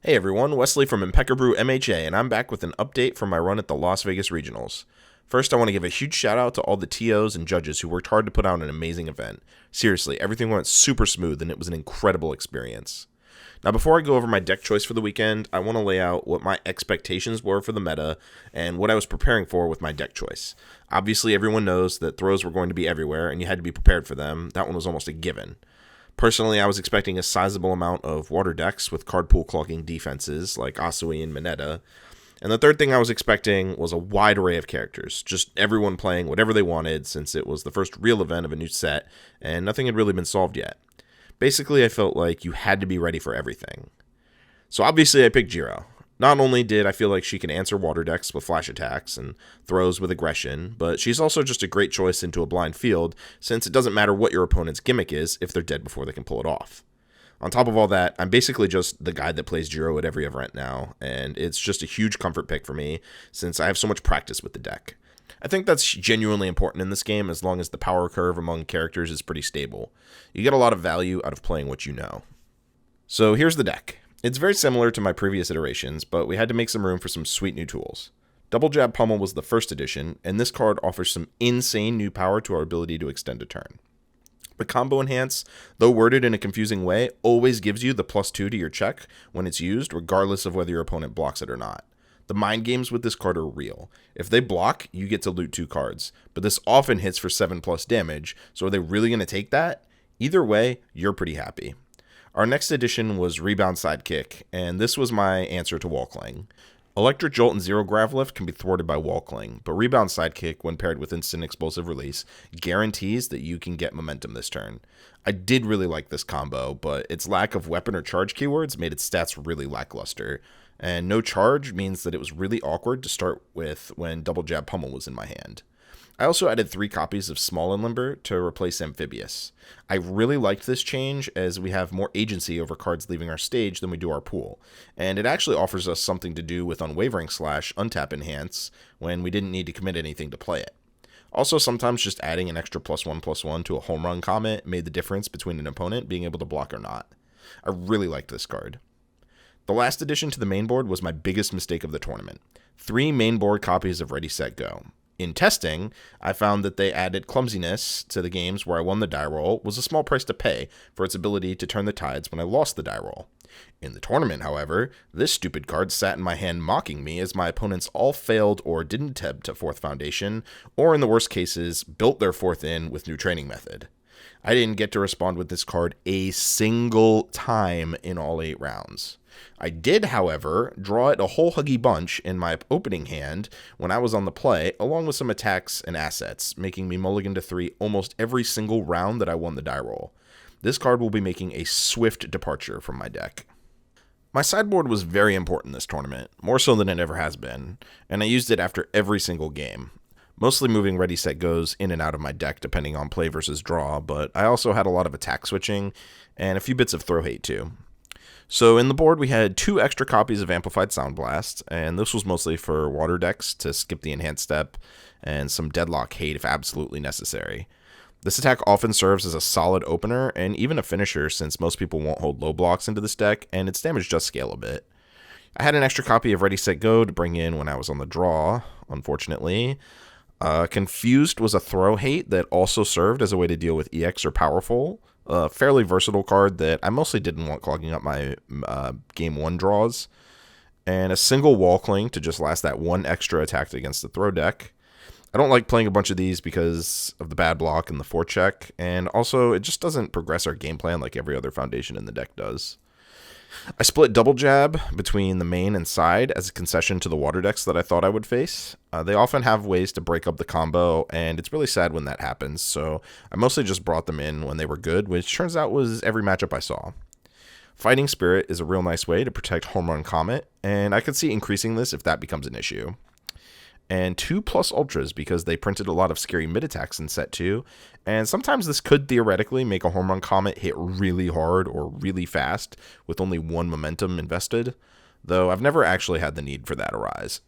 Hey everyone, Wesley from Impeccabrew MHA, and I'm back with an update from my run at the Las Vegas Regionals. First, I want to give a huge shout out to all the TOs and judges who worked hard to put on an amazing event. Seriously, everything went super smooth and it was an incredible experience. Now, before I go over my deck choice for the weekend, I want to lay out what my expectations were for the meta and what I was preparing for with my deck choice. Obviously, everyone knows that throws were going to be everywhere and you had to be prepared for them. That one was almost a given. Personally, I was expecting a sizable amount of water decks with card pool clogging defenses like Asui and Mineta. And the third thing I was expecting was a wide array of characters, just everyone playing whatever they wanted since it was the first real event of a new set and nothing had really been solved yet. Basically, I felt like you had to be ready for everything. So obviously I picked Jiro. Not only did I feel like she can answer water decks with flash attacks and throws with aggression, but she's also just a great choice into a blind field, since it doesn't matter what your opponent's gimmick is if they're dead before they can pull it off. On top of all that, I'm basically just the guy that plays Jiro at every event now, and it's just a huge comfort pick for me, since I have so much practice with the deck. I think that's genuinely important in this game as long as the power curve among characters is pretty stable. You get a lot of value out of playing what you know. So here's the deck. It's very similar to my previous iterations, but we had to make some room for some sweet new tools. Double Jab Pummel was the first edition, and this card offers some insane new power to our ability to extend a turn. The Combo Enhance, though worded in a confusing way, always gives you the +2 to your check when it's used, regardless of whether your opponent blocks it or not. The mind games with this card are real. If they block, you get to loot 2 cards, but this often hits for 7+ damage, so are they really going to take that? Either way, you're pretty happy. Our next addition was Rebound Sidekick, and this was my answer to Wall Clang. Electric Jolt and Zero Grav Lift can be thwarted by Wall Clang, but Rebound Sidekick, when paired with Instant Explosive Release, guarantees that you can get momentum this turn. I did really like this combo, but its lack of weapon or charge keywords made its stats really lackluster, and no charge means that it was really awkward to start with when Double Jab Pummel was in my hand. I also added 3 copies of Small and Limber to replace Amphibious. I really liked this change as we have more agency over cards leaving our stage than we do our pool, and it actually offers us something to do with Unwavering Slash, Untap Enhance, when we didn't need to commit anything to play it. Also, sometimes just adding an extra +1/+1 to a Home Run Comet made the difference between an opponent being able to block or not. I really liked this card. The last addition to the main board was my biggest mistake of the tournament. 3 main board copies of Ready, Set, Go. In testing, I found that they added clumsiness to the games where I won the die roll was a small price to pay for its ability to turn the tides when I lost the die roll. In the tournament, however, this stupid card sat in my hand mocking me as my opponents all failed or didn't attempt a 4th foundation, or in the worst cases, built their 4th in with new training method. I didn't get to respond with this card a single time in all 8 rounds. I did, however, draw it a whole huggy bunch in my opening hand when I was on the play, along with some attacks and assets, making me mulligan to 3 almost every single round that I won the die roll. This card will be making a swift departure from my deck. My sideboard was very important this tournament, more so than it ever has been, and I used it after every single game. Mostly moving Ready, Set, Goes in and out of my deck depending on play versus draw, but I also had a lot of attack switching and a few bits of throw hate too. So in the board, we had 2 extra copies of Amplified Sound Blast, and this was mostly for water decks to skip the enhanced step, and some Deadlock hate if absolutely necessary. This attack often serves as a solid opener, and even a finisher since most people won't hold low blocks into this deck, and its damage does scale a bit. I had an extra copy of Ready, Set, Go to bring in when I was on the draw, unfortunately. Confused was a throw hate that also served as a way to deal with EX or Powerful. A fairly versatile card that I mostly didn't want clogging up my game 1 draws. And a single Wall Cling to just last that 1 extra attack against the throw deck. I don't like playing a bunch of these because of the bad block and the forecheck, and also it just doesn't progress our game plan like every other foundation in the deck does. I split Double Jab between the main and side as a concession to the water decks that I thought I would face. They often have ways to break up the combo, and it's really sad when that happens, so I mostly just brought them in when they were good, which turns out was every matchup I saw. Fighting Spirit is a real nice way to protect Home Run Comet, and I could see increasing this if that becomes an issue. And 2+ Ultras because they printed a lot of scary mid-attacks in set 2, and sometimes this could theoretically make a Home Run Comet hit really hard or really fast with only 1 momentum invested, though I've never actually had the need for that arise.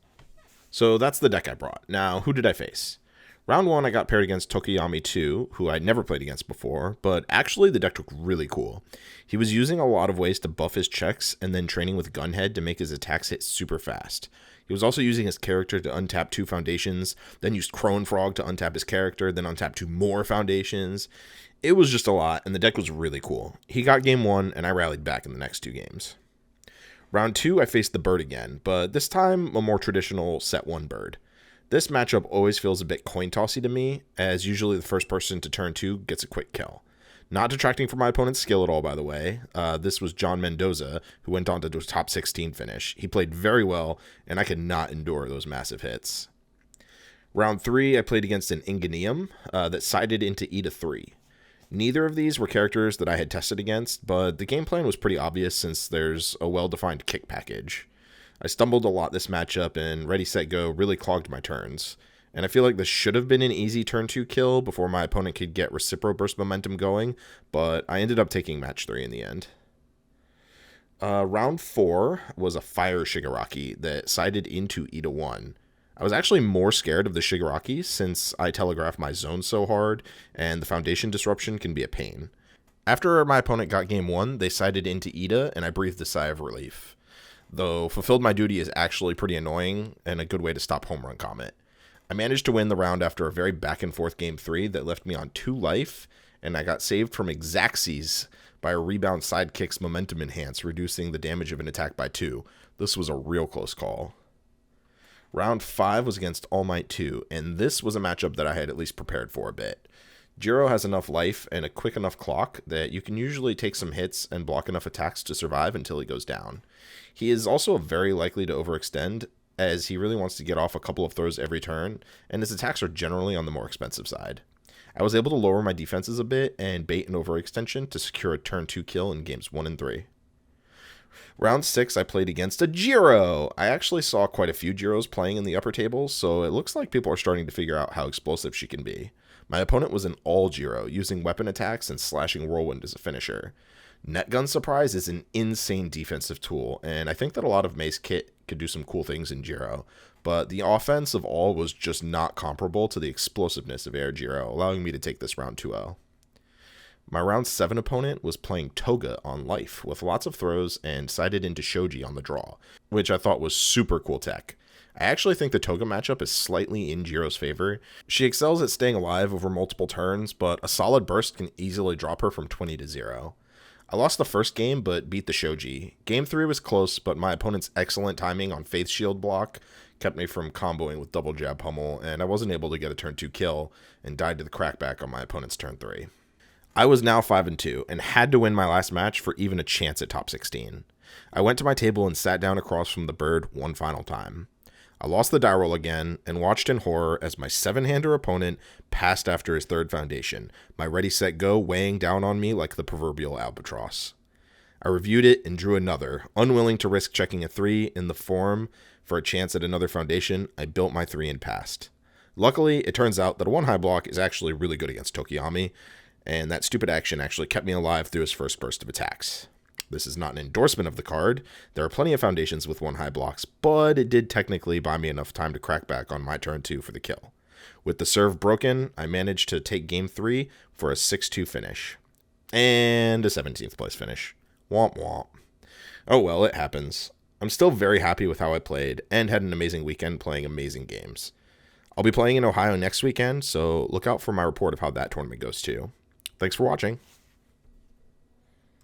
So that's the deck I brought. Now, who did I face? Round 1, I got paired against Tokiyami 2, who I'd never played against before, but actually the deck looked really cool. He was using a lot of ways to buff his checks and then training with Gunhead to make his attacks hit super fast. He was also using his character to untap 2 foundations, then used Crone Frog to untap his character, then untap 2 more foundations. It was just a lot, and the deck was really cool. He got game 1, and I rallied back in the next 2 games. Round 2, I faced the bird again, but this time a more traditional set 1 bird. This matchup always feels a bit coin-tossy to me, as usually the first person to turn 2 gets a quick kill. Not detracting from my opponent's skill at all, by the way. This was John Mendoza, who went on to do a top 16 finish. He played very well, and I could not endure those massive hits. Round 3, I played against an Inganium that sided into Ida 3. Neither of these were characters that I had tested against, but the game plan was pretty obvious since there's a well-defined kick package. I stumbled a lot this matchup, and Ready, Set, Go really clogged my turns. And I feel like this should have been an easy turn 2 kill before my opponent could get Recipro Burst momentum going, but I ended up taking match 3 in the end. Round 4 was a Fire Shigaraki that sided into Ida 1. I was actually more scared of the Shigaraki since I telegraph my zone so hard, and the foundation disruption can be a pain. After my opponent got game 1, they sided into Ida, and I breathed a sigh of relief. Though Fulfilled My Duty is actually pretty annoying and a good way to stop Home Run Comet. I managed to win the round after a very back and forth game 3 that left me on 2 life, and I got saved from Exacxes by a rebound sidekick's momentum enhance, reducing the damage of an attack by 2. This was a real close call. Round 5 was against All Might 2, and this was a matchup that I had at least prepared for a bit. Jiro has enough life and a quick enough clock that you can usually take some hits and block enough attacks to survive until he goes down. He is also very likely to overextend, as he really wants to get off a couple of throws every turn, and his attacks are generally on the more expensive side. I was able to lower my defenses a bit and bait an overextension to secure a turn 2 kill in games 1 and 3. Round 6, I played against a Jiro. I actually saw quite a few Jiros playing in the upper tables, so it looks like people are starting to figure out how explosive she can be. My opponent was an all Jiro, using weapon attacks and slashing Whirlwind as a finisher. Netgun Surprise is an insane defensive tool, and I think that a lot of Mace Kit could do some cool things in Jiro, but the offense of all was just not comparable to the explosiveness of Air Jiro, allowing me to take this round 2-0. My round 7 opponent was playing Toga on life, with lots of throws and sided into Shoji on the draw, which I thought was super cool tech. I actually think the Toga matchup is slightly in Jiro's favor. She excels at staying alive over multiple turns, but a solid burst can easily drop her from 20 to 0. I lost the first game, but beat the Shoji. Game 3 was close, but my opponent's excellent timing on Faith Shield block kept me from comboing with double jab pummel, and I wasn't able to get a turn 2 kill, and died to the crackback on my opponent's turn 3. I was now 5-2, and had to win my last match for even a chance at top 16. I went to my table and sat down across from the bird one final time. I lost the die roll again, and watched in horror as my 7-hander opponent passed after his 3rd foundation, my Ready, Set, Go weighing down on me like the proverbial albatross. I reviewed it and drew another. Unwilling to risk checking a 3 in the form for a chance at another foundation, I built my 3 and passed. Luckily, it turns out that a 1-high block is actually really good against Tokiyami, and that stupid action actually kept me alive through his first burst of attacks. This is not an endorsement of the card. There are plenty of foundations with 1-high blocks, but it did technically buy me enough time to crack back on my turn 2 for the kill. With the serve broken, I managed to take game 3 for a 6-2 finish. And a 17th place finish. Womp womp. Oh well, it happens. I'm still very happy with how I played, and had an amazing weekend playing amazing games. I'll be playing in Ohio next weekend, so look out for my report of how that tournament goes too. Thanks for watching.